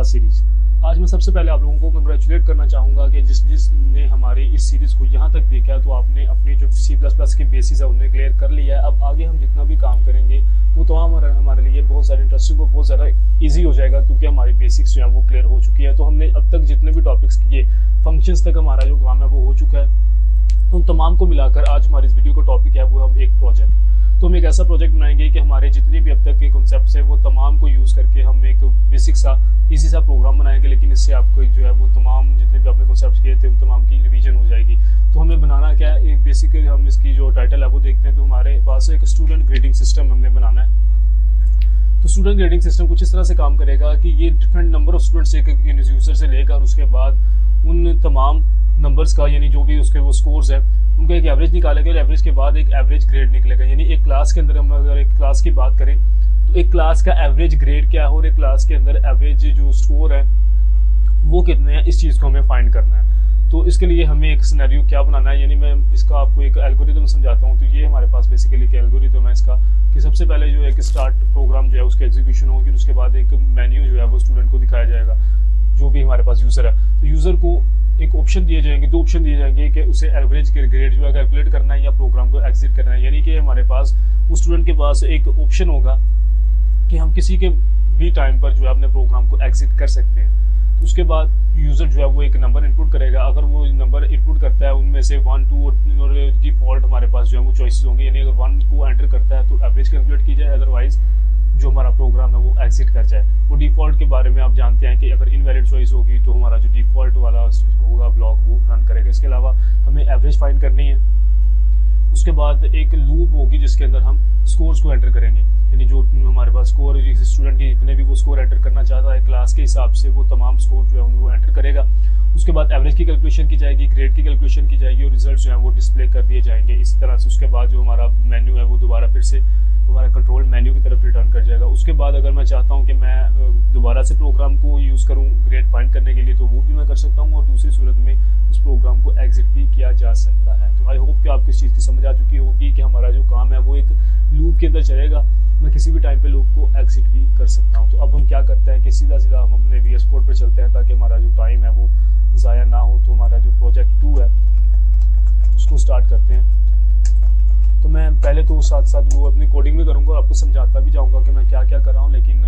Series. आज मैं सबसे पहले आप लोगों को कंग्रेचुलेट करना चाहूँगा कि जिसने हमारी इस सीरीज़ को यहाँ तक देखा है, तो आपने अपनी जो C++ की बेसिस है उन्हें क्लियर कर लिया है। अब आगे हम जितना भी काम करेंगे वो तमाम हमारे लिए बहुत ज़्यादा इंटरेस्टिंग और बहुत ज़्यादा ईजी हो जाएगा, क्योंकि हमारी बेसिक्स जो है वो क्लियर हो चुकी है। तो हमने अब तक जितने भी टॉपिक्स किए, फंक्शंस तक हमारा जो काम है वो हो चुका है। तो उन तमाम को मिलाकर आज हमारी इस वीडियो का टॉपिक है वो हम एक प्रोजेक्ट। तो हम एक ऐसा प्रोजेक्ट बनाएंगे कि हमारे जितने भी अब तक के कॉन्सेप्ट्स हैं वो तमाम को यूज़ करके हम एक बेसिक सा इजी सा प्रोग्राम बनाएंगे, लेकिन इससे आपको जो है वो तमाम जितने भी आपने कॉन्सेप्ट्स किए थे उन तमाम की रिवीजन हो जाएगी। तो हमें बनाना क्या है, एक बेसिक हम इसकी जो टाइटल है वो देखते हैं। तो हमारे पास एक स्टूडेंट ग्रेडिंग सिस्टम हमने बनाना है। तो स्टूडेंट ग्रेडिंग सिस्टम कुछ इस तरह से काम करेगा कि ये डिफरेंट नंबर ऑफ स्टूडेंट्स एक यूज़र से लेकर और उसके बाद उन तमाम नंबर्स का, यानी जो भी उसके वो स्कोर्स है उनका एक एवरेज निकालेगा और एवरेज के बाद एक एवरेज ग्रेड निकलेगा। यानी एक क्लास के अंदर हम अगर एक क्लास की बात करें तो एक क्लास का एवरेज ग्रेड क्या है और एक क्लास के अंदर एवरेज जो स्कोर है वो कितने हैं, इस चीज़ को हमें फाइंड करना है। तो इसके लिए हमें एक सिनेरियो क्या बनाना है, यानी मैं इसका आपको एक एल्गोरिथम समझाता हूँ। तो ये हमारे पास बेसिकली एक एल्गोरिथम है इसका, कि सबसे पहले जो एक स्टार्ट प्रोग्राम जो है उसकी एग्जीक्यूशन होगी, उसके बाद एक मेन्यू जो है वो स्टूडेंट को दिखाया जाएगा, जो भी हमारे पास यूज़र है। तो यूज़र को एक ऑप्शन दिए जाएंगे, दो ऑप्शन दिए जाएंगे कि उसे एवरेज ग्रेड जो है कैलकुलेट करना है या प्रोग्राम को एग्जिट करना है। यानी कि हमारे पास उस स्टूडेंट के पास एक ऑप्शन होगा कि हम किसी के भी टाइम पर जो है अपने प्रोग्राम को एग्जिट कर सकते हैं। उसके बाद यूज़र जो है वो एक नंबर इनपुट करेगा। अगर वो नंबर इनपुट करता है उनमें से 1, 2 और डिफ़ॉल्ट हमारे पास जो है वो चॉइसेस होंगे। यानी अगर 1 को एंटर करता है तो एवरेज कैलकुलेट की जाए, अदरवाइज जो हमारा प्रोग्राम है वो एग्जिट कर जाए। वो डिफ़ॉल्ट के बारे में आप जानते हैं कि अगर इनवैलिड चॉइस होगी तो हमारा जो डिफ़ॉल्ट वाला होगा ब्लॉक वो रन करेगा। इसके अलावा हमें एवरेज फाइंड करनी है। उसके बाद एक लूप होगी जिसके अंदर हम स्कोर्स को एंटर करेंगे, यानी जो हमारे पास स्कोर स्टूडेंट के जितने भी वो स्कोर एंटर करना चाहता है क्लास के हिसाब से वो तमाम स्कोर जो है उनको एंटर करेगा। उसके बाद एवरेज की कैलकुलेशन की जाएगी, ग्रेड की कैलकुलेशन की जाएगी और रिजल्ट जो है वो डिस्प्ले कर दिए जाएंगे इस तरह से। उसके बाद जो हमारा मेन्यू है वो दोबारा फिर से हमारा कंट्रोल मेन्यू की तरफ रिटर्न कर जाएगा। उसके बाद अगर मैं चाहता हूँ कि मैं दोबारा से प्रोग्राम को यूज़ करूँ ग्रेड फाइंड करने के लिए तो वो भी मैं कर सकता हूँ, और दूसरी सूरत में उस प्रोग्राम को एग्जिट भी किया जा सकता है। तो आई होप कि आपको इस चीज़ की समझ आ चुकी होगी कि हमारा जो काम है वो एक लूप के अंदर चलेगा। मैं किसी भी टाइम पे लूप को एग्जिट भी कर सकता हूँ। तो अब हम क्या करते हैं कि सीधा सीधा हम अपने VS कोड पर चलते हैं ताकि हमारा जो टाइम है वो ज़ाया ना हो। तो हमारा जो प्रोजेक्ट 2 है उसको स्टार्ट करते हैं। तो मैं पहले तो साथ साथ वो अपनी कोडिंग भी करूँगा और आपको समझाता भी जाऊँगा कि मैं क्या क्या कर रहा हूँ, लेकिन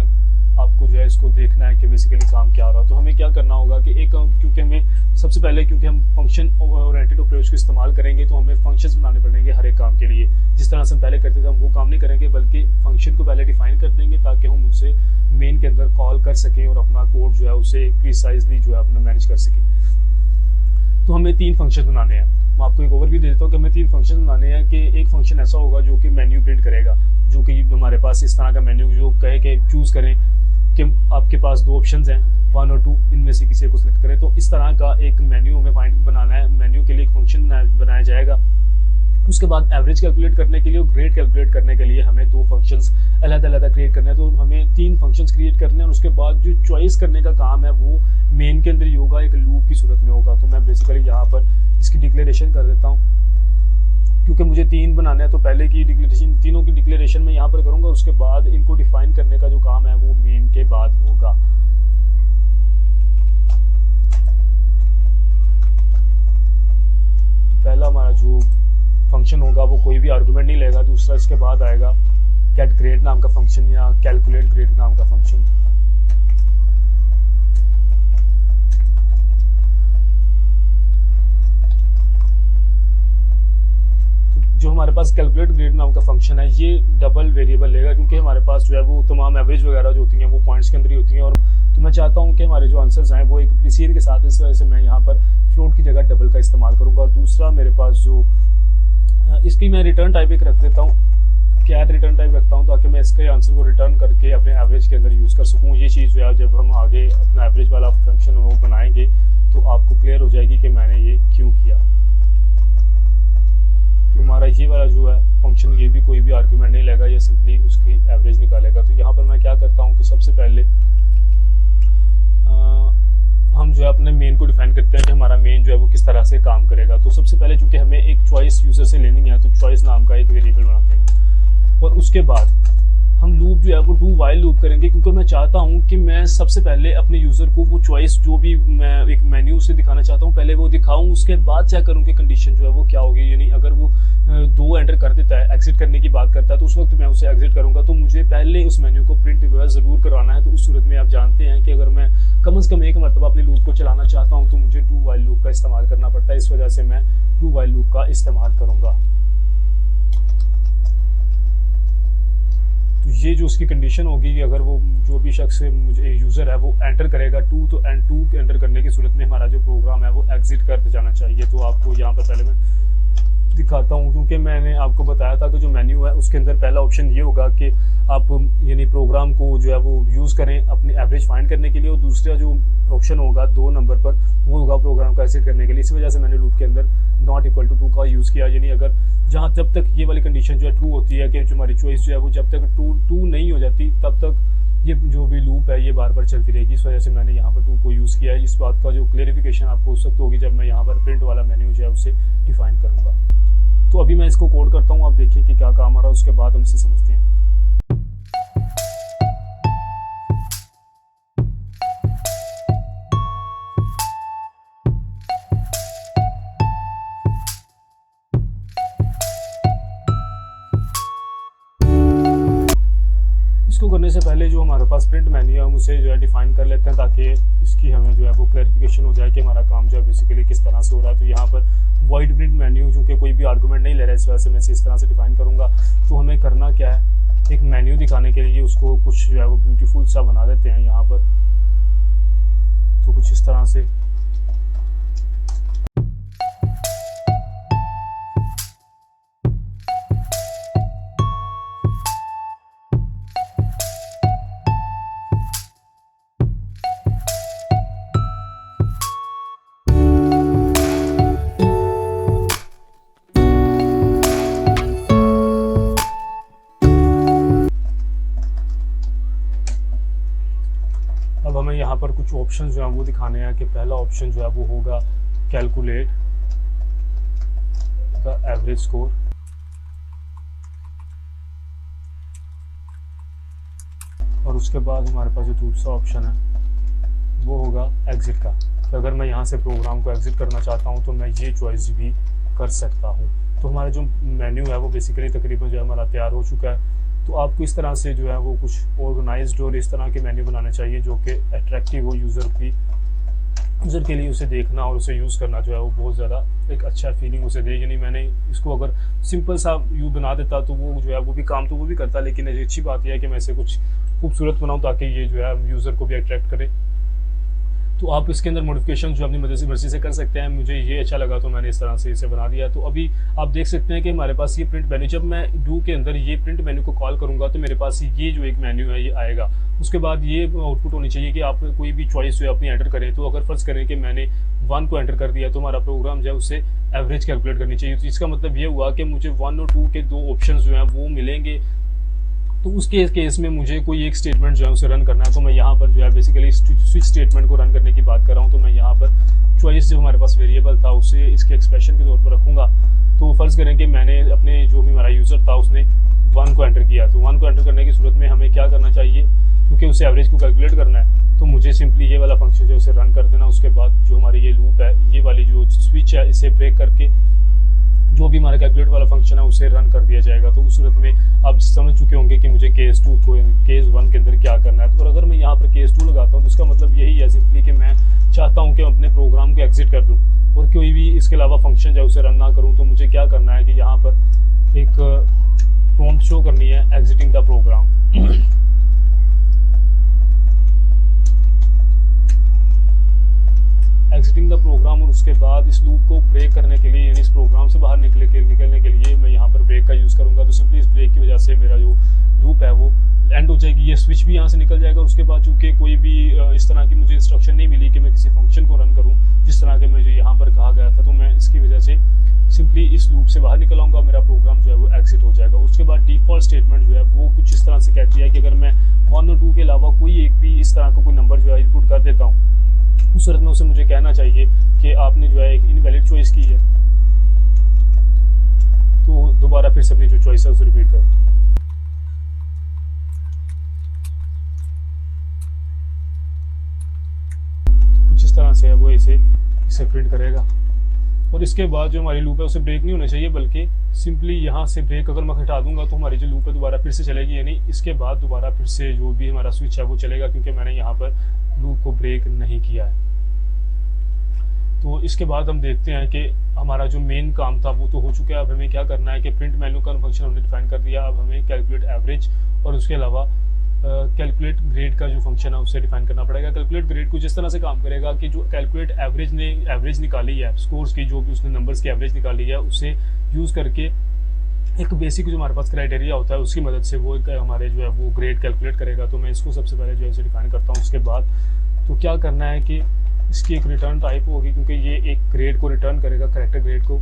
आपको जो है इसको देखना है कि बेसिकली काम क्या हो रहा है। तो हमें क्या करना होगा कि एक, क्योंकि हमें सबसे पहले क्योंकि हम फंक्शन ओरिएंटेड अप्रोच को इस्तेमाल करेंगे तो हमें फंक्शंस बनाने पड़ेंगे हर एक काम के लिए। जिस तरह से हम पहले करते थे हम वो काम नहीं करेंगे, बल्कि फंक्शन को पहले डिफाइन कर देंगे ताकि हम उसे मेन के अंदर कॉल कर सकें और अपना कोड जो है उसे प्रिसाइजली जो है अपना मैनेज कर सकें। तो हमें 3 फंक्शन बनाने हैं। मैं आपको एक ओवरव्यू दे देता हूँ कि हमें 3 फंक्शन बनाने हैं। कि एक फंक्शन ऐसा होगा जो कि मेन्यू प्रिंट करेगा, जो कि हमारे पास इस तरह का मेन्यू जो कहे कि चूज़ करें कि आपके पास 2 ऑप्शंस हैं 1 और 2, इनमें से किसी को सिलेक्ट करें। तो इस तरह का एक मेन्यू हमें फाइंड बनाना है। मेन्यू के लिए एक फंक्शन बनाया जाएगा। उसके बाद एवरेज कैलकुलेट करने के लिए और ग्रेड कैलकुलेट करने के लिए हमें 2 फंक्शंस अलग-अलग क्रिएट करने हैं। तो हमें 3 फंक्शंस क्रिएट करने हैं और उसके बाद जो चॉइस करने का काम है वो मेन के अंदर ही होगा, एक लूप की सूरत में होगा। तो मैं बेसिकली यहाँ पर इसकी डिक्लेरेशन कर देता हूँ, क्योंकि मुझे 3 बनाने हैं। तो पहले की डिक्लेरेशन, तीनों की डिक्लेरेशन मैं यहाँ पर करूँगा। उसके बाद इनको डिफाइन करने का जो काम है वो मेन के बाद होगा। पहला हमारा जो फंक्शन होगा वो कोई भी आर्गुमेंट नहीं लेगा। दूसरा इसके बाद आएगा गेट ग्रेड नाम का फंक्शन या कैलकुलेट ग्रेड नाम का फंक्शन। जो हमारे पास कैलकुलेट ग्रेड नाम का फंक्शन है ये डबल वेरिएबल लेगा, क्योंकि हमारे पास जो है वो तमाम एवरेज वगैरह जो होती हैं वो पॉइंट्स के अंदर ही होती हैं। और तो मैं चाहता हूँ कि हमारे जो आंसर्स हैं वो एक प्रीसीड के साथ, इस वजह से मैं यहाँ पर फ्लोट की जगह डबल का इस्तेमाल करूँगा। और दूसरा मेरे पास जो इसकी मैं रिटर्न टाइप एक रख देता हूँ, कैट रिटर्न टाइप रखता हूँ, ताकि मैं इसके आंसर को रिटर्न करके अपने एवरेज के अंदर यूज़ कर सकूँ। ये चीज़ जो है जब हम आगे अपना एवरेज वाला फंक्शन वो बनाएंगे तो आपको क्लियर हो जाएगी कि मैंने ये क्यों किया। तो हमारा ये वाला जो है फंक्शन ये भी कोई भी आर्गुमेंट नहीं लेगा, ये सिंपली उसकी एवरेज निकालेगा। तो यहाँ पर मैं क्या करता हूँ कि सबसे पहले हम जो है अपने मेन को डिफाइन करते हैं कि हमारा मेन जो है वो किस तरह से काम करेगा। तो सबसे पहले चूंकि हमें एक चॉइस यूज़र से लेनी है तो चॉइस नाम का एक वेरिएबल बनाते हैं। और उसके बाद हम लूप जो है वो डू वाइल लूप करेंगे, क्योंकि मैं चाहता हूँ कि मैं सबसे पहले अपने यूज़र को वो चॉइस जो भी मैं एक मेन्यू से दिखाना चाहता हूँ पहले वो दिखाऊँ, उसके बाद चेक करूँ कि कंडीशन जो है वो क्या होगी। यानी अगर वो 2 एंटर कर देता है, एग्जिट करने की बात करता है, तो उस वक्त मैं उसे एग्जिट करूँगा। तो मुझे पहले उस मेन्यू को प्रिंट जो है ज़रूर कराना है। तो उस सूरत में आप जानते हैं कि अगर मैं कम से कम एक मरतबा अपने लूप को चलाना चाहता हूँ तो मुझे डू वाइल लूप का इस्तेमाल करना पड़ता है। इस वजह से मैं डू वाइल लूप का इस्तेमाल करूँगा। तो ये जो उसकी कंडीशन होगी कि अगर वो जो भी शख्स मुझे यूज़र है वो एंटर करेगा 2, तो एंड 2 एंटर करने की सूरत में हमारा जो प्रोग्राम है वो एग्जिट कर जाना चाहिए। तो आपको यहाँ पर पहले मैं दिखाता हूँ, क्योंकि मैंने आपको बताया था कि जो मेन्यू है उसके अंदर पहला ऑप्शन ये होगा कि आप यानी प्रोग्राम को जो है वो यूज़ करें अपनी एवरेज फाइंड करने के लिए, और दूसरा जो ऑप्शन होगा 2 नंबर पर वो होगा प्रोग्राम को एग्जिट करने के लिए। इस वजह से मैंने लूप के अंदर नॉट इक्वल टू 2 का यूज़ किया। यानी अगर जहाँ जब तक ये वाली कंडीशन जो है ट्रू होती है कि जो हमारी चॉइस जो है वो जब तक टू नहीं हो जाती तब तक ये जो भी लूप है ये बार बार चलती रहेगी। इस वजह से मैंने यहाँ पर 2 को यूज़ किया है। इस बात का जो क्लेरिफिकेशन आपको उस वक्त होगी जब मैं यहाँ पर प्रिंट वाला मेन्यू जो है उसे डिफाइन करूँगा। तो अभी मैं इसको कोड करता हूँ, आप देखिए कि क्या काम आ रहा है, उसके बाद हम इसे समझते हैं। इसको करने से पहले जो हमारे पास प्रिंट मेन्यू है हम उसे जो है डिफाइन कर लेते हैं, ताकि इसकी हमें जो है वो क्लैरिफिकेशन हो जाए कि हमारा काम जो है बेसिकली किस तरह से हो रहा है। तो यहाँ पर वाइड प्रिंट मेन्यू चूँकि कोई भी आर्गूमेंट नहीं ले रहा है, इस वजह से मैं इसे इस तरह से डिफाइन करूँगा। तो हमें करना क्या है, एक मेन्यू दिखाने के लिए उसको कुछ जो है वो ब्यूटीफुल सा बना देते हैं यहाँ पर। तो कुछ इस तरह से अब हमें यहाँ पर कुछ ऑप्शन जो है वो दिखाने हैं कि पहला ऑप्शन जो है वो होगा कैलकुलेट द एवरेज स्कोर, और उसके बाद हमारे पास जो दूसरा ऑप्शन है वो होगा एग्जिट का। तो अगर मैं यहाँ से प्रोग्राम को एग्जिट करना चाहता हूँ तो मैं ये चॉइस भी कर सकता हूँ। तो हमारा जो मेन्यू है वो बेसिकली तकरीबन जो है हमारा तैयार हो चुका है। तो आपको इस तरह से जो है वो कुछ ऑर्गेनाइज्ड और इस तरह के मेन्यू बनाने चाहिए जो कि अट्रैक्टिव हो यूज़र के लिए। उसे देखना और उसे यूज़ करना जो है वो बहुत ज़्यादा एक अच्छा फीलिंग उसे दे। यानी मैंने इसको अगर सिंपल सा व्यू बना देता तो वो जो है वो भी काम तो वो भी करता, लेकिन अच्छी बात यह है कि मैं इसे कुछ खूबसूरत बनाऊँ ताकि ये जो है यूज़र को भी अट्रैक्ट करे। तो आप इसके अंदर मॉडिफिकेशन जो अपनी मर्जी से कर सकते हैं। मुझे ये अच्छा लगा तो मैंने इस तरह से इसे बना दिया। तो अभी आप देख सकते हैं कि हमारे पास ये प्रिंट मेन्यू, जब मैं डू के अंदर ये प्रिंट मेन्यू को कॉल करूंगा तो मेरे पास ये जो एक मेन्यू है ये आएगा। उसके बाद ये आउटपुट होनी चाहिए कि आप कोई भी चॉइस जो है अपनी एंटर करें। तो अगर फर्ज करें कि मैंने 1 को एंटर कर दिया तो हमारा प्रोग्राम जो है उससे एवरेज कैलकुलेट करनी चाहिए। तो इसका मतलब ये हुआ कि मुझे 1 और 2 के 2 ऑप्शन जो हैं वो मिलेंगे। तो उसके केस में मुझे कोई एक स्टेटमेंट जो है उसे रन करना है। तो मैं यहाँ पर जो है बेसिकली स्विच स्टेटमेंट को रन करने की बात कर रहा हूँ। तो मैं यहाँ पर चॉइस जो हमारे पास वेरिएबल था उसे इसके एक्सप्रेशन के तौर पर रखूँगा। तो फर्ज करें कि मैंने अपने जो भी हमारा यूज़र था उसने 1 को एंटर किया। तो 1 को एंटर करने की सूरत में हमें क्या करना चाहिए, क्योंकि उसे एवरेज को कैलकुलेट करना है तो मुझे सिंपली ये वाला फंक्शन जो उसे रन कर देना। उसके बाद जो हमारी ये लूप है, ये वाली जो स्विच है, इसे ब्रेक करके जो भी हमारा कैलकुलेट वाला फंक्शन है उसे रन कर दिया जाएगा। तो उस सूरत में आप समझ चुके होंगे कि मुझे केस 2 को केस 1 के अंदर क्या करना है। तो अगर मैं यहाँ पर केस 2 लगाता हूँ तो इसका मतलब यही है सिंपली कि मैं चाहता हूँ कि मैं अपने प्रोग्राम को एग्जिट कर दूँ और कोई भी इसके अलावा फंक्शन जो है उसे रन ना करूँ। तो मुझे क्या करना है कि यहाँ पर एक प्रॉम्प्ट शो करनी है exiting the program. Exiting the program, और उसके बाद इस लूप को ब्रेक करने के लिए यानी इस प्रोग्राम से बाहर निकलने के लिए मैं यहाँ पर ब्रेक का यूज़ करूँगा। तो सिंपली इस ब्रेक की वजह से मेरा जो लूप है वो एंड हो जाएगी, ये स्विच भी यहाँ से निकल जाएगा। उसके बाद चूँकि कोई भी इस तरह की मुझे इंस्ट्रक्शन नहीं मिली कि मैं किसी फंक्शन को रन करूँ जिस तरह के मुझे यहाँ पर कहा गया था, तो मैं इसकी वजह से सिंपली इस लूप से बाहर निकल आऊँगा, मेरा प्रोग्राम जो है वो एग्जिट हो जाएगा। उसके बाद डिफ़ॉल्ट स्टेटमेंट जो है वो कुछ इस तरह से कहती है कि अगर मैं 1 और 2 के अलावा कोई एक भी इस तरह का कोई नंबर जो है इनपुट कर देता हूँ उस सूरत में उसे मुझे कहना चाहिए कि आपने जो है एक इनवैलिड चॉइस की है। तो दोबारा फिर से अपनी जो चॉइस है उसे रिपीट करें। से इसे प्रिंट करेगा। और इसके बाद जो हमारी लूप है उसे ब्रेक नहीं होना चाहिए, बल्कि सिंपली यहाँ से ब्रेक अगर मैं हटा दूंगा तो हमारी जो लूप है दोबारा फिर से चलेगी, यानी इसके बाद दोबारा फिर से जो भी हमारा स्विच है वो चलेगा, क्योंकि मैंने यहाँ पर लूप को ब्रेक नहीं किया है। तो इसके बाद हम देखते हैं कि हमारा जो मेन काम था वो तो हो चुका है। अब हमें क्या करना है कि प्रिंट वैल्यू का फंक्शन हमने डिफाइन कर दिया। अब हमें कैलकुलेट एवरेज और उसके अलावा कैलकुलेट ग्रेड का जो फंक्शन है उसे डिफाइन करना पड़ेगा। कैलकुलेट ग्रेड को जिस तरह से काम करेगा कि जो कैलकुलेट एवरेज ने एवरेज निकाली है स्कोर्स की, जो भी उसने नंबर्स की एवरेज निकाली है, उसे यूज़ करके एक बेसिक जो हमारे पास क्राइटेरिया होता है उसकी मदद से वो हमारे जो है वो ग्रेड कैलकुलेट करेगा। तो मैं इसको सबसे पहले जो है इसे डिफाइन करता हूँ। उसके बाद तो क्या करना है कि इसकी एक रिटर्न टाइप होगी, क्योंकि ये एक ग्रेड को रिटर्न करेगा, करेक्टर ग्रेड को,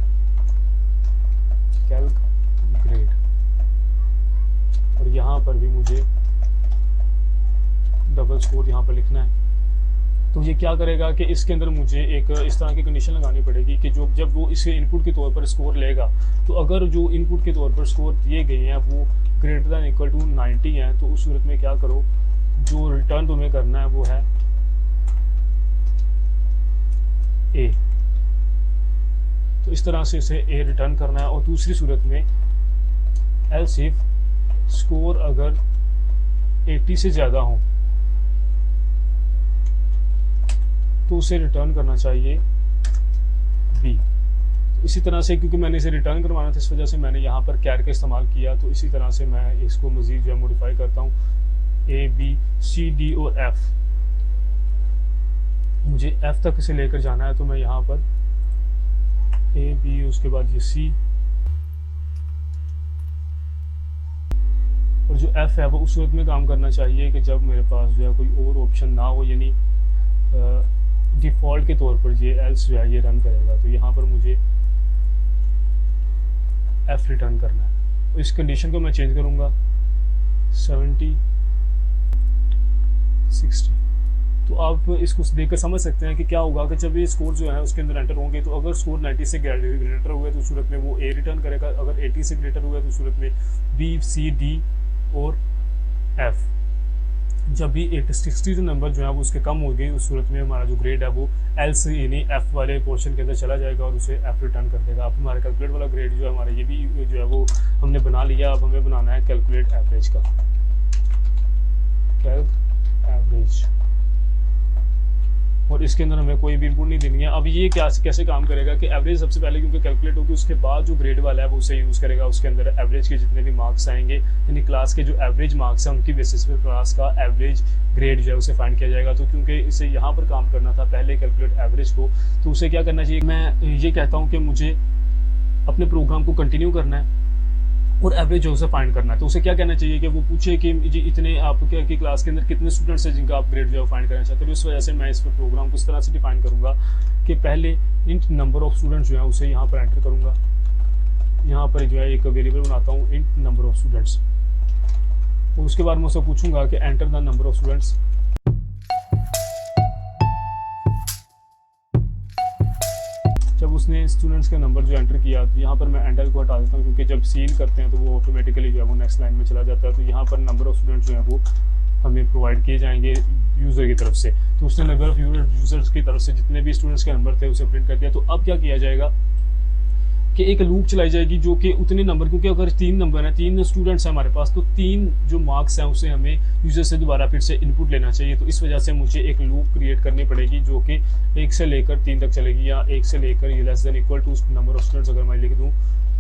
कैल्क ग्रेड। और यहाँ पर भी मुझे डबल स्कोर यहाँ पर लिखना है। तो ये क्या करेगा कि इसके अंदर मुझे एक इस तरह की कंडीशन लगानी पड़ेगी कि जो जब वो इसके इनपुट के तौर पर स्कोर लेगा, तो अगर जो इनपुट के तौर पर स्कोर दिए गए हैं वो ग्रेटर दैन इक्वल टू 90 हैं, तो उस सूरत में क्या करो, जो रिटर्न तुम्हें करना है वो है ए। तो इस तरह से इसे ए रिटर्न करना है। और दूसरी सूरत में एल्स इफ स्कोर अगर 80 से ज़्यादा हो तो उसे रिटर्न करना चाहिए बी। तो इसी तरह से क्योंकि मैंने इसे रिटर्न करवाना था, इस वजह से मैंने यहाँ पर कैर का इस्तेमाल किया। तो इसी तरह से मैं इसको मज़ीद जो है मॉडिफाई करता हूँ। ए बी सी डी और एफ, मुझे एफ तक इसे लेकर जाना है, तो मैं यहाँ पर ए बी, उसके बाद ये सी, और जो एफ है वो उस सूरत में काम करना चाहिए कि जब मेरे पास जो है कोई और ऑप्शन ना हो, यानी डिफ़ॉल्ट के तौर पर ये एल्स जो है ये रन करेगा। तो यहाँ पर मुझे एफ रिटर्न करना है। तो इस कंडीशन को मैं चेंज करूँगा 70 60। तो आप इसको देखकर समझ सकते हैं कि क्या होगा कि जब ये स्कोर जो है उसके अंदर एंटर होंगे, तो अगर स्कोर 90 से ग्रेटर हुए तो सूरत में वो ए रिटर्न करेगा, अगर 80 से ग्रेटर हुआ तो सूरत में बी सी डी और एफ। जब भी 60 नंबर जो है वो उसके कम हो गई, उस सूरत में हमारा जो ग्रेड है वो एल से यानी एफ वाले पोर्शन के अंदर चला जाएगा और उसे एफ रिटर्न कर देगा। अब हमारा कैलकुलेट वाला ग्रेड जो है हमारा ये भी जो है वो हमने बना लिया। अब हमें बनाना है कैलकुलेट एवरेज का, कैल्क एवरेज, और इसके अंदर हमें कोई भी इनपुट नहीं देनी है। अब ये कैसे काम करेगा कि एवरेज सबसे पहले क्योंकि कैलकुलेट होगी, उसके बाद जो ग्रेड वाला है वो उसे यूज़ करेगा। उसके अंदर एवरेज के जितने भी मार्क्स आएंगे, यानी क्लास के जो एवरेज मार्क्स हैं उनकी बेसिस पे क्लास का एवरेज ग्रेड जो है उसे फाइंड किया जाएगा। तो क्योंकि इसे यहाँ पर काम करना था पहले कैलकुलेट एवरेज को, तो उसे क्या करना चाहिए, मैं ये कहता हूँ कि मुझे अपने प्रोग्राम को कंटिन्यू करना है और एवरेज जो उसे फाइंड करना है। तो उसे क्या कहना चाहिए कि वो पूछे कि जी इतने आपके क्लास के अंदर कितने स्टूडेंट्स हैं जिनका आप ग्रेड जो है फाइंड करना चाहते हो। तो इस वजह से मैं इस पर प्रोग्राम को इस तरह से डिफाइन करूंगा कि पहले इंट नंबर ऑफ स्टूडेंट्स जो है उसे यहाँ पर एंटर करूंगा। यहाँ पर जो है एक वेरिएबल बनाता हूँ इंट नंबर ऑफ स्टूडेंट्स, और उसके बाद मैं उससे पूछूंगा कि enter the number of students. जब उसने स्टूडेंट्स का नंबर जो एंटर किया, तो यहाँ पर मैं एंटर को हटा देता हूँ, क्योंकि जब सील करते हैं तो वो ऑटोमेटिकली जो है वो नेक्स्ट लाइन में चला जाता है। तो यहाँ पर नंबर ऑफ स्टूडेंट्स जो है वो हमें प्रोवाइड किए जाएंगे यूज़र की तरफ से। तो उसने नंबर ऑफ यूजर्स की तरफ से जितने भी स्टूडेंट्स के नंबर थे उसे प्रिंट कर दिया। तो अब क्या किया जाएगा कि एक लूप चलाई जाएगी जो कि उतने नंबर, क्योंकि अगर 3 नंबर हैं, 3 स्टूडेंट्स हैं हमारे पास, तो 3 जो मार्क्स हैं उसे हमें यूजर से दोबारा फिर से इनपुट लेना चाहिए। तो इस वजह से मुझे एक लूप क्रिएट करनी पड़ेगी जो कि 1 से लेकर 3 तक चलेगी, या 1 से लेकर ये less than equal to number of students अगर मैं लिख दूँ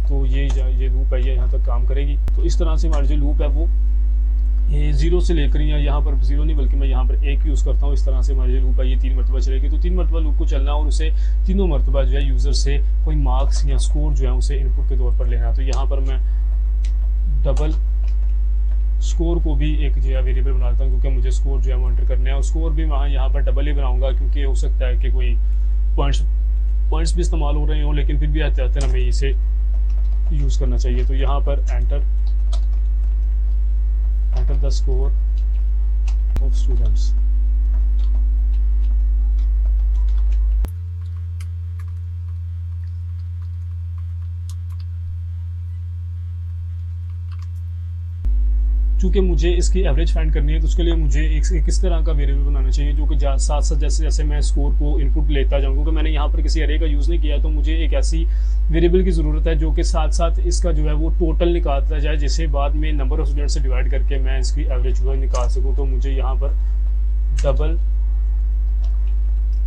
तो ये लूप है ये यहाँ तक काम करेगी। तो इस तरह से हमारी जो लूप है वो ये 0 से लेकर, या यहाँ पर 0 नहीं बल्कि मैं यहाँ पर 1 यूज़ करता हूँ। इस तरह से हमारी लूप है ये 3 मरतबा चलेगी। तो 3 मरतबा लूप को चलना और उसे तीनों मरतबा जो है यूज़र से कोई मार्क्स या स्कोर जो है उसे इनपुट के तौर पर लेना। तो यहाँ पर मैं डबल स्कोर को भी एक जो है वेरिएबल बना देता हूँ, क्योंकि मुझे स्कोर जो है वो एंटर करना है। और स्कोर भी मैं यहाँ पर डबल ही बनाऊँगा, क्योंकि हो सकता है कि कोई पॉइंट्स भी इस्तेमाल हो रहे हों, लेकिन फिर भी आते आते हमें इसे यूज़ करना चाहिए। तो यहाँ पर enter the score of students। चूंकि मुझे इसकी एवरेज फाइंड करनी है तो उसके लिए मुझे एक किस तरह का वेरिएबल बनाना चाहिए जो कि साथ साथ जैसे जैसे मैं स्कोर को इनपुट लेता जाऊँ, क्योंकि मैंने यहाँ पर किसी एरे का यूज़ नहीं किया, तो मुझे एक ऐसी वेरिएबल की ज़रूरत है जो कि साथ साथ इसका जो है वो टोटल निकालता जाए, जिसे बाद में नंबर ऑफ स्टूडेंट से डिवाइड करके मैं इसकी एवरेज जो है निकाल सकूँ। तो मुझे यहाँ पर डबल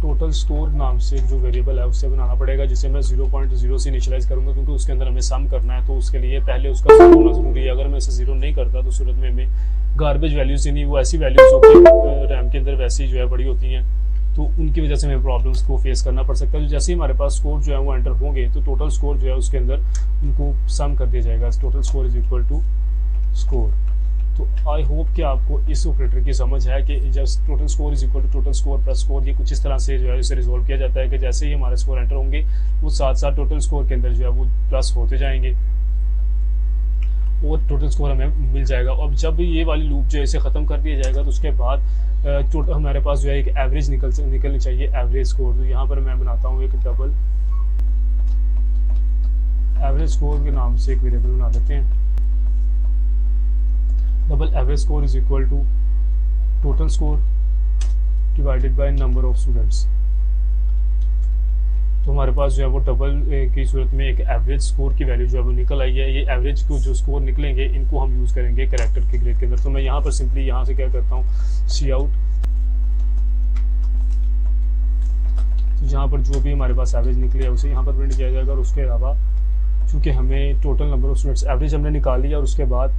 टोटल स्कोर नाम से एक जो वेरिएबल है उससे बनाना पड़ेगा, जिसे मैं 0.0 से इनिशियलाइज करूंगा, क्योंकि उसके अंदर हमें सम करना है। तो उसके लिए पहले उसका 0 होना जरूरी है। अगर मैं इसे 0 नहीं करता तो सूरत में हमें गार्बेज वैल्यूज, यानी वो ऐसी वैल्यूज होती है रैम के अंदर वैसी जो है बड़ी होती हैं, तो उनकी वजह से हमें प्रॉब्लम्स को फेस करना पड़ सकता है। तो जैसे ही हमारे पास स्कोर जो है वो एंटर होंगे तो टोटल स्कोर जो है उसके अंदर उनको सम कर दिया जाएगा। Total score is equal to score. तो आई होप कि आपको इस ऑपरेटर की समझ है कि जब total score is equal to total score plus score, ये कुछ इस तरह से जो है इसे रिजोल्व किया जाता है कि जैसे ही हमारे स्कोर एंटर होंगे वो साथ साथ टोटल स्कोर के अंदर जो है वो प्लस होते जाएंगे और टोटल स्कोर हमें मिल जाएगा। और जब ये वाली लूप जो है इसे ख़त्म कर दिया जाएगा तो उसके बाद टोटल हमारे पास जो है एक एवरेज निकलनी चाहिए, एवरेज स्कोर। तो यहाँ पर मैं बनाता हूँ एक डबल एवरेज स्कोर के नाम से एक वेरिएबल बना देते हैं। Double average score is equal to total score divided by number of students. तो हमारे पास जो है वो डबल की सूरत में एक एवरेज स्कोर की वैल्यू जो है वो निकल आई है। ये एवरेज को जो स्कोर निकलेंगे इनको हम यूज़ करेंगे कैरेक्टर के ग्रेड के अंदर। तो मैं यहाँ पर सिंपली यहाँ से क्या करता हूँ, सी आउट, तो जहाँ पर जो भी हमारे पास एवरेज निकले है उसे यहाँ पर प्रिंट किया जाएगा। और उसके अलावा चूँकि हमें total number of students average हमने निकाल लिया और उसके बाद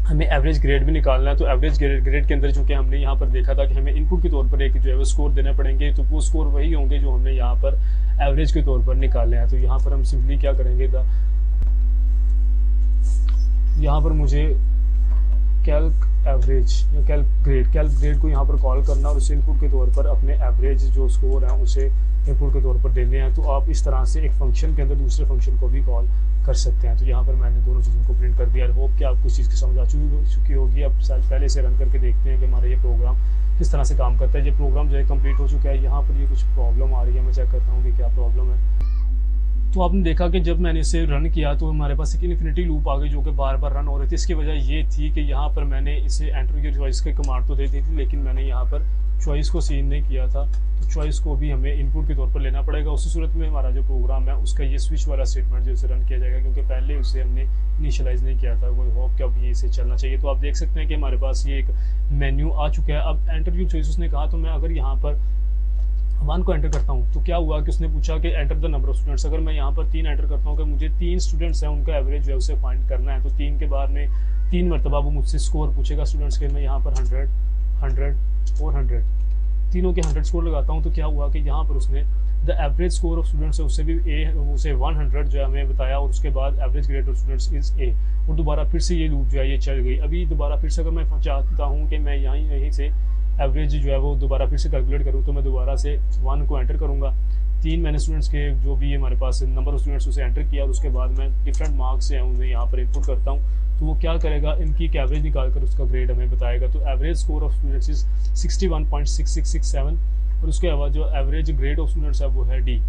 हमें एवरेज ग्रेड भी निकालना है। तो एवरेज ग्रेड के अंदर चूंकि हमने यहाँ पर देखा था कि हमें इनपुट के तौर पर एक जो है वो स्कोर देने पड़ेंगे, तो वो स्कोर वही होंगे जो हमने यहाँ पर एवरेज के तौर पर निकाले हैं। तो यहाँ पर हम सिंपली क्या करेंगे, यहाँ पर मुझे कैल्क एवरेज या कैल्क ग्रेड को यहाँ पर कॉल करना और उसे इनपुट के तौर पर अपने एवरेज जो स्कोर है उसे इनपुट के तौर पर देने हैं। तो आप इस तरह से एक फंक्शन के अंदर दूसरे फंक्शन को भी कॉल कर सकते हैं। तो यहाँ पर मैंने दोनों चीज़ों को प्रिंट कर दिया। होप कि आपको इस चीज़ की समझ आ चुकी होगी। अब पहले से रन करके देखते हैं कि हमारा ये प्रोग्राम किस तरह से काम करता है। ये प्रोग्राम जो है कंप्लीट हो चुका है। यहाँ पर ये कुछ प्रॉब्लम आ रही है, मैं चेक करता हूँ कि क्या प्रॉब्लम है। तो आपने देखा कि जब मैंने इसे रन किया तो हमारे पास एक इन्फिनिटी लूप आ गई जो कि बार बार रन हो रही थी। इसकी वजह ये थी कि यहाँ पर मैंने इसे एंटर योर चॉइस के कमांड तो दे दी थी, लेकिन मैंने यहाँ पर चॉइस को सीन नहीं किया था। तो चॉइस को भी हमें इनपुट के तौर पर लेना पड़ेगा। उसी सूरत में हमारा जो प्रोग्राम है उसका ये स्विच वाला स्टेटमेंट जो इसे रन किया जाएगा, क्योंकि पहले उसे हमने इनिशियलाइज नहीं किया था। कोई होप कि अब ये इसे चलना चाहिए। तो आप देख सकते हैं कि हमारे पास ये एक मेन्यू आ चुका है। अब एंटर योर चॉइस उसने कहा, तो मैं अगर यहाँ पर 1 को एंटर करता हूँ तो क्या हुआ कि उसने पूछा कि enter the number of students. अगर मैं यहाँ पर 3 एंटर करता हूँ कि मुझे 3 स्टूडेंट्स हैं उनका एवरेज जो है उसे फाइंड करना है, तो 3 के बाद में 3 मरतबा वो मुझसे स्कोर पूछेगा स्टूडेंट्स के। मैं यहाँ पर 100, 100 और 100 तीनों के 100 स्कोर लगाता हूँ। तो क्या हुआ कि यहाँ पर उसने the average score of students है उससे भी उसे 100 जो है हमें बताया, और उसके बाद average grade of students is a. और दोबारा फिर से ये लूप जो है ये चल गई। अभी दोबारा फिर से अगर मैं चाहता हूँ कि मैं यहीं से एवरेज जो है वो दोबारा फिर से कैलकुलेट करूँ, तो मैं दोबारा से 1 को एंटर करूँगा। 3 मैंने स्टूडेंट्स के जो भी हमारे पास नंबर ऑफ स्टूडेंट्स उसे एंटर किया, और उसके बाद मैं डिफरेंट मार्क्स हैं उन्हें यहाँ पर इनपुट करता हूँ। तो वो क्या करेगा, इनकी एक एवरेज निकाल कर उसका ग्रेड हमें बताएगा। तो average score of students is 61.6667 और उसके अलावा जो एवरेज ग्रेड ऑफ स्टूडेंट्स है वो है डी।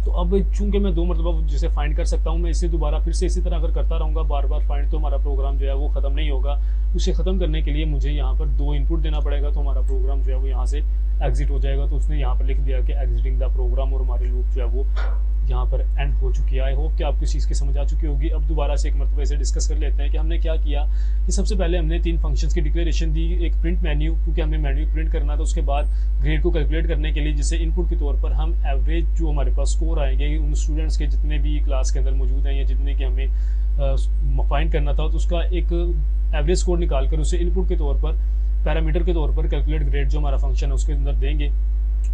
तो अब चूंकि मैं 2 मरतबा जिसे फाइंड कर सकता हूँ, मैं इसे दोबारा फिर से इसी तरह अगर करता रहूँगा बार बार फाइंड, तो हमारा प्रोग्राम जो है वो ख़त्म नहीं होगा। उसे ख़त्म करने के लिए मुझे यहाँ पर 2 इनपुट देना पड़ेगा, तो हमारा प्रोग्राम जो है वो यहाँ से एग्जिट हो जाएगा। तो उसने यहाँ पर लिख दिया कि एग्जिटिंग द प्रोग्राम, और हमारी लूप जो है वो यहाँ पर एंड हो चुकी है। आई होप कि आपको इस चीज़ की समझ आ चुकी होगी। अब दोबारा से एक मरतबा इसे डिस्कस कर लेते हैं कि हमने क्या किया। कि सबसे पहले हमने 3 फंक्शंस की डिक्लेरेशन दी। एक प्रिंट मेन्यू, क्योंकि हमें मेन्यू प्रिंट करना था। उसके बाद ग्रेड को कैलकुलेट करने के लिए जिसे इनपुट के तौर पर हम एवरेज जो हमारे पास स्कोर आएंगे उन स्टूडेंट्स के जितने भी क्लास के अंदर मौजूद हैं या जितने के हमें फाइंड करना था, तो उसका एक एवरेज स्कोर निकाल कर उसे इनपुट के तौर पर पैरामीटर के तौर पर कैलकुलेट ग्रेड जो हमारा फंक्शन है उसके अंदर देंगे।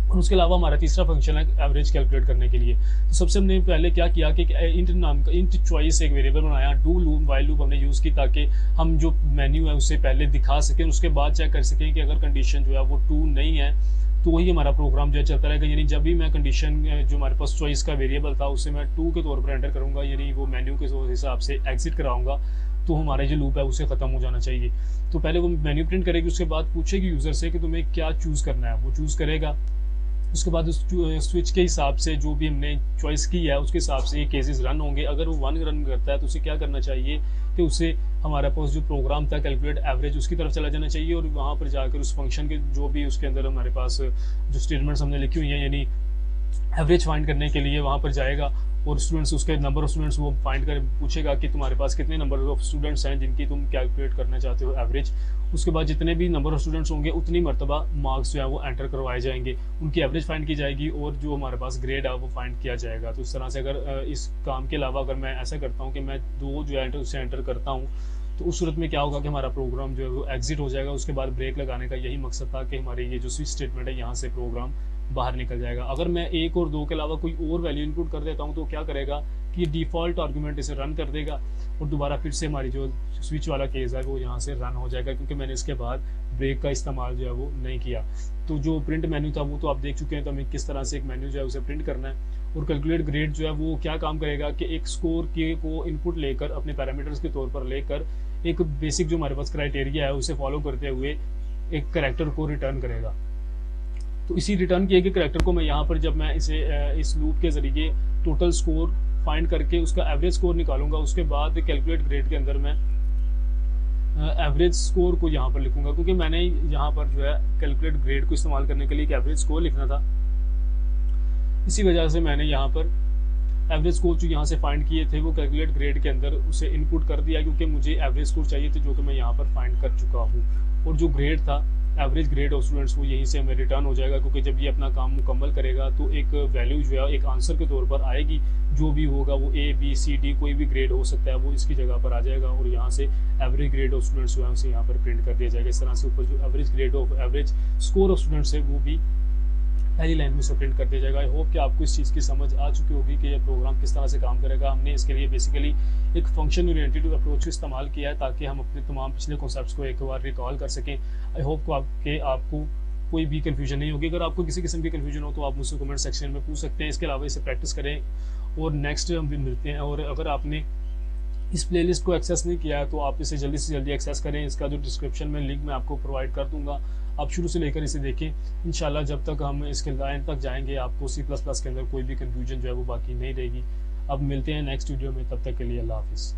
और उसके अलावा हमारा तीसरा फंक्शन है एवरेज कैलकुलेट करने के लिए। तो सबसे हमने पहले क्या किया कि इंट नाम का इंट चॉइस एक वेरिएबल बनाया। डू लूप वाइल लूप हमने यूज़ की ताकि हम जो मेन्यू है उसे पहले दिखा सकें, उसके बाद चेक कर सकें कि अगर कंडीशन जो है वो ट्रू नहीं है तो वही हमारा प्रोग्राम जो है चलता रहेगा। यानी जब भी मैं कंडीशन जो हमारे पास चॉइस का वेरिएबल था उसे मैं 2 के तौर पर एंटर करूँगा, यानी वो मेन्यू के हिसाब से एग्जिट कराऊंगा, तो हमारा जो लूप है उसे ख़त्म हो जाना चाहिए। तो पहले वो मेन्यू प्रिंट करेगी, उसके बाद पूछेगी यूज़र से कि तुम्हें क्या चूज़ करना है। वो चूज़ करेगा, उसके बाद उस स्विच के हिसाब से जो भी हमने चॉइस की है उसके हिसाब से ये केसेस रन होंगे। अगर वो 1 रन करता है तो उसे क्या करना चाहिए कि उसे हमारे पास जो प्रोग्राम था कैलकुलेट एवरेज उसकी तरफ चला जाना चाहिए, और वहाँ पर जाकर उस फंक्शन के जो भी उसके अंदर हमारे पास जो स्टेटमेंट्स हमने लिखी हुई हैं यानी एवरेज फाइंड करने के लिए वहाँ पर जाएगा, और स्टूडेंट्स उसके नंबर ऑफ स्टूडेंट्स वो फाइंड कर पूछेगा कि तुम्हारे पास कितने नंबर ऑफ स्टूडेंट्स हैं जिनकी तुम कैलकुलेट करना चाहते हो एवरेज। उसके बाद जितने भी नंबर ऑफ स्टूडेंट्स होंगे उतनी मरतबा मार्क्स जो है वो एंटर करवाए जाएंगे, उनकी एवरेज फाइंड की जाएगी और जो हमारे पास ग्रेड है वो फाइंड किया जाएगा। तो इस तरह से अगर इस काम के अलावा अगर मैं ऐसा करता हूँ कि मैं 2 जो है उसे एंटर करता हूँ तो उस सूरत में क्या होगा कि हमारा प्रोग्राम जो है वो एग्जिट हो जाएगा। उसके बाद ब्रेक लगाने का यही मकसद था कि हमारी ये जो स्विच स्टेटमेंट है यहाँ से प्रोग्राम बाहर निकल जाएगा। अगर मैं 1 और 2 के अलावा कोई और वैल्यू इनपुट कर देता हूँ तो क्या करेगा कि डिफ़ॉल्ट आर्गुमेंट इसे रन कर देगा और दोबारा फिर से हमारी जो स्विच वाला केस है वो यहाँ से रन हो जाएगा, क्योंकि मैंने इसके बाद ब्रेक का इस्तेमाल जो है वो नहीं किया। तो जो प्रिंट मेन्यू था वो तो आप देख चुके हैं, तो हमें किस तरह से एक मेन्यू जो है उसे प्रिंट करना है। और कैलकुलेट ग्रेड जो है वो क्या काम करेगा कि एक स्कोर के को इनपुट लेकर अपने पैरामीटर्स के तौर पर लेकर एक बेसिक जो हमारे पास क्राइटेरिया है उसे फॉलो करते हुए एक करैक्टर को रिटर्न करेगा। तो इसी रिटर्न किए गए करैक्टर को मैं यहाँ पर जब मैं इसे इस लूप के जरिए टोटल स्कोर फाइंड करके उसका एवरेज स्कोर निकालूंगा, उसके बाद कैलकुलेट ग्रेड के अंदर मैं एवरेज स्कोर को यहाँ पर लिखूंगा, क्योंकि मैंने यहाँ पर जो है कैलकुलेट ग्रेड को इस्तेमाल करने के लिए एक एवरेज स्कोर लिखना था। इसी वजह से मैंने यहाँ पर एवरेज स्कोर जो यहाँ से फाइंड किए थे वो कैलकुलेट ग्रेड के अंदर उसे इनपुट कर दिया, क्योंकि मुझे एवरेज स्कोर चाहिए थे जो कि मैं यहाँ पर फाइंड कर चुका हूँ। और जो ग्रेड था एवरेज ग्रेड ऑफ स्टूडेंट्स वो यहीं से हमें रिटर्न हो जाएगा, क्योंकि जब ये अपना काम मुकम्मल करेगा तो एक वैल्यू जो है एक आंसर के तौर पर आएगी, जो भी होगा वो A B C D कोई भी ग्रेड हो सकता है वो इसकी जगह पर आ जाएगा, और यहाँ से एवरेज ग्रेड ऑफ स्टूडेंट्स जो है उसे यहाँ पर प्रिंट कर दिया जाएगा। इस तरह से ऊपर जो average grade of average score of students है वो भी पहली लाइन में प्रिंट कर दिया जाएगा। आई होप कि आपको इस चीज़ की समझ आ चुकी होगी कि यह प्रोग्राम किस तरह से काम करेगा। हमने इसके लिए बेसिकली एक फंक्शन ओरिएंटेड अप्रोच का इस्तेमाल किया है ताकि हम अपने तमाम पिछले कॉन्सेप्ट्स को एक बार रिकॉल कर सकें। आई होप को आपको कोई भी कन्फ्यूजन नहीं होगी। अगर आपको किसी किस्म की कन्फ्यूजन हो तो आप मुझसे कमेंट सेक्शन में पूछ सकते हैं। इसके अलावा इसे प्रैक्टिस करें और नेक्स्ट हम भी मिलते हैं। और अगर आपने इस प्लेलिस्ट को एक्सेस नहीं किया है तो आप इसे जल्दी से जल्दी एक्सेस करें। इसका जो डिस्क्रिप्शन में लिंक मैं आपको प्रोवाइड कर दूंगा, आप शुरू से लेकर इसे देखें। इंशाल्लाह जब तक हम इसके लाइन तक जाएंगे आपको C++ के अंदर कोई भी कन्फ्यूजन जो है वो बाकी नहीं रहेगी। अब मिलते हैं नेक्स्ट वीडियो में, तब तक के लिए अल्लाह हाफिज़।